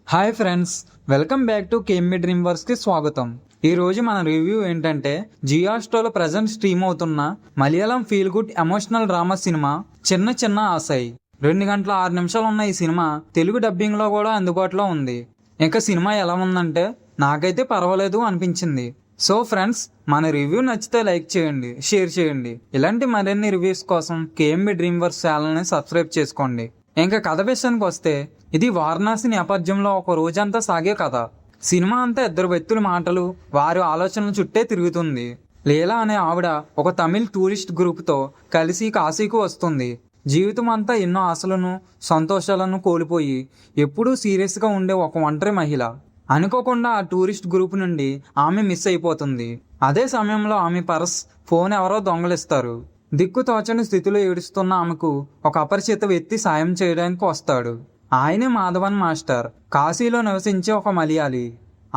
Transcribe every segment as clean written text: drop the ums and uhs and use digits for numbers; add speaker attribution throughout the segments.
Speaker 1: Hi friends, welcome back to KMB dream వర్క్స్కి స్వాగతం. ఈ రోజు మన రివ్యూ ఏంటంటే జియో హాట్‌స్టార్లో ప్రజెంట్ స్ట్రీమ్ అవుతున్న Malayalam feel good emotional drama cinema చిన్న చిన్న ఆశై. 2 గంటల 6 నిమిషాలు ఉన్న ఈ సినిమా తెలుగు డబ్బింగ్లో కూడా అందుబాటులో ఉంది. ఇంకా సినిమా ఎలా ఉందంటే నాకైతే పర్వాలేదు అనిపించింది. సో ఫ్రెండ్స్, మన రివ్యూ నచ్చితే లైక్ చేయండి, షేర్ చేయండి. ఇలాంటి మరిన్ని రివ్యూస్ కోసం కేఎంబి డ్రీమ్ వర్క్స్ ఛానల్ని సబ్స్క్రైబ్ చేసుకోండి. ఇంకా కథ విషయానికి వస్తే ఇది వారణాసి నేపథ్యంలో ఒక రోజంతా సాగే కథ. సినిమా అంతా ఇద్దరు వ్యక్తుల మాటలు, వారి ఆలోచనల చుట్టే తిరుగుతుంది. లీలా అనే ఆవిడ ఒక తమిళ్ టూరిస్ట్ గ్రూప్తో కలిసి కాశీకి వస్తుంది. జీవితం అంతా ఎన్నో ఆశలను, సంతోషాలను కోల్పోయి ఎప్పుడూ సీరియస్గా ఉండే ఒక ఒంటరి మహిళ. అనుకోకుండా ఆ టూరిస్ట్ గ్రూప్ నుండి ఆమె మిస్ అయిపోతుంది. అదే సమయంలో ఆమె పర్స్, ఫోన్ ఎవరో దొంగలిస్తారు. దిక్కు తోచని స్థితిలో ఏడుస్తున్న ఆమెకు ఒక అపరిచిత వ్యక్తి సాయం చేయడానికి వస్తాడు. ఆయనే మాధవన్ మాస్టర్, కాశీలో నివసించే ఒక మలయాళీ.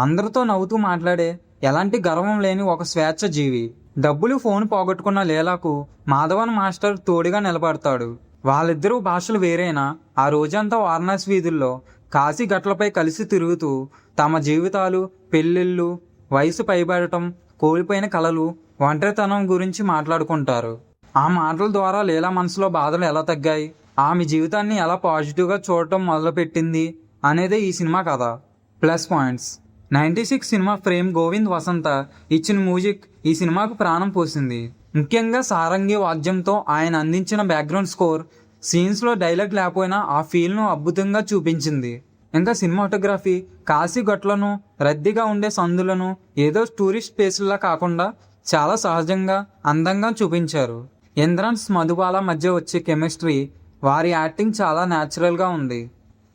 Speaker 1: అందరితో నవ్వుతూ మాట్లాడే, ఎలాంటి గర్వం లేని ఒక స్వేచ్ఛ జీవి. డబ్బులు, ఫోన్ పోగొట్టుకున్న లీలాకు మాధవన్ మాస్టర్ తోడుగా నిలబడతాడు. వాళ్ళిద్దరూ భాషలు వేరైనా ఆ రోజంతా వారణాసి వీధుల్లో, కాశీ గట్లపై కలిసి తిరుగుతూ తమ జీవితాలు, పెళ్ళిళ్ళు, వయసు పైబడటం, కోల్పోయిన కలలు, ఒంటరితనం గురించి మాట్లాడుకుంటారు. ఆ మాటల ద్వారా లీలా మనసులో బాధలు ఎలా తగ్గాయి, ఆమె జీవితాన్ని ఎలా పాజిటివ్గా చూడటం మొదలుపెట్టింది అనేదే ఈ సినిమా కథ. Plus points: 96 cinema frame Govind Vasantha ఇచ్చిన మ్యూజిక్ ఈ సినిమాకు ప్రాణం పోసింది. ముఖ్యంగా సారంగి వాద్యంతో ఆయన అందించిన బ్యాక్గ్రౌండ్ స్కోర్ సీన్స్లో డైలాగ్ లేకపోయినా ఆ ఫీల్ను అద్భుతంగా చూపించింది. ఇంకా సినిమాటోగ్రఫీ కాశీ గట్లను, రద్దీగా ఉండే సందులను ఏదో టూరిస్ట్ ప్లేసుల్లా కాకుండా చాలా సహజంగా, అందంగా చూపించారు. ఇంద్రన్స్, మధుబాల మధ్య వచ్చే కెమిస్ట్రీ, వారి యాక్టింగ్ చాలా న్యాచురల్గా ఉంది.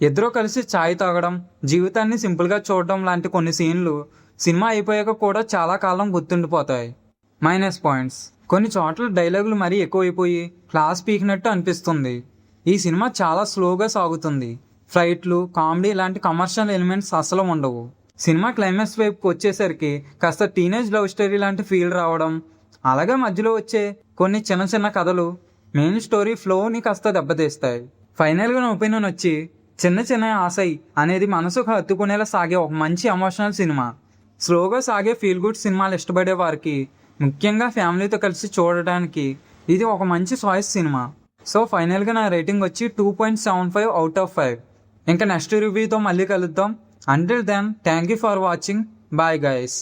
Speaker 1: ఇద్దరూ కలిసి ఛాయ్ తాగడం, జీవితాన్ని సింపుల్గా చూడడం లాంటి కొన్ని సీన్లు సినిమా అయిపోయాక కూడా చాలా కాలం గుర్తుండిపోతాయి. మైనస్ పాయింట్స్: కొన్ని చోట్ల డైలాగులు మరీ ఎక్కువైపోయి క్లాస్ పీకినట్టు అనిపిస్తుంది. ఈ సినిమా చాలా స్లోగా సాగుతుంది. ఫ్లైట్లు, కామెడీ లాంటి కమర్షియల్ ఎలిమెంట్స్ అసలు ఉండవు. సినిమా క్లైమాక్స్ వైపుకి వచ్చేసరికి కాస్త టీనేజ్ లవ్ స్టోరీ లాంటి ఫీల్ రావడం, అలాగే మధ్యలో వచ్చే కొన్ని చిన్న చిన్న కథలు మెయిన్ స్టోరీ ఫ్లోని కాస్త దెబ్బతీస్తాయి. ఫైనల్గా నా ఒపీనియన్ వచ్చి, చిన్న చిన్న ఆశై అనేది మనసుకు హత్తుకునేలా సాగే ఒక మంచి ఎమోషనల్ సినిమా. స్లోగా సాగే ఫీల్ గుడ్ సినిమాలు ఇష్టపడే వారికి, ముఖ్యంగా ఫ్యామిలీతో కలిసి చూడడానికి ఇది ఒక మంచి చాయిస్ సినిమా. సో ఫైనల్గా నా రేటింగ్ వచ్చి 2.75 అవుట్ ఆఫ్ 5. ఇంకా నెక్స్ట్ రివ్యూతో మళ్ళీ కలుద్దాం. Until then, thank you for watching. Bye guys.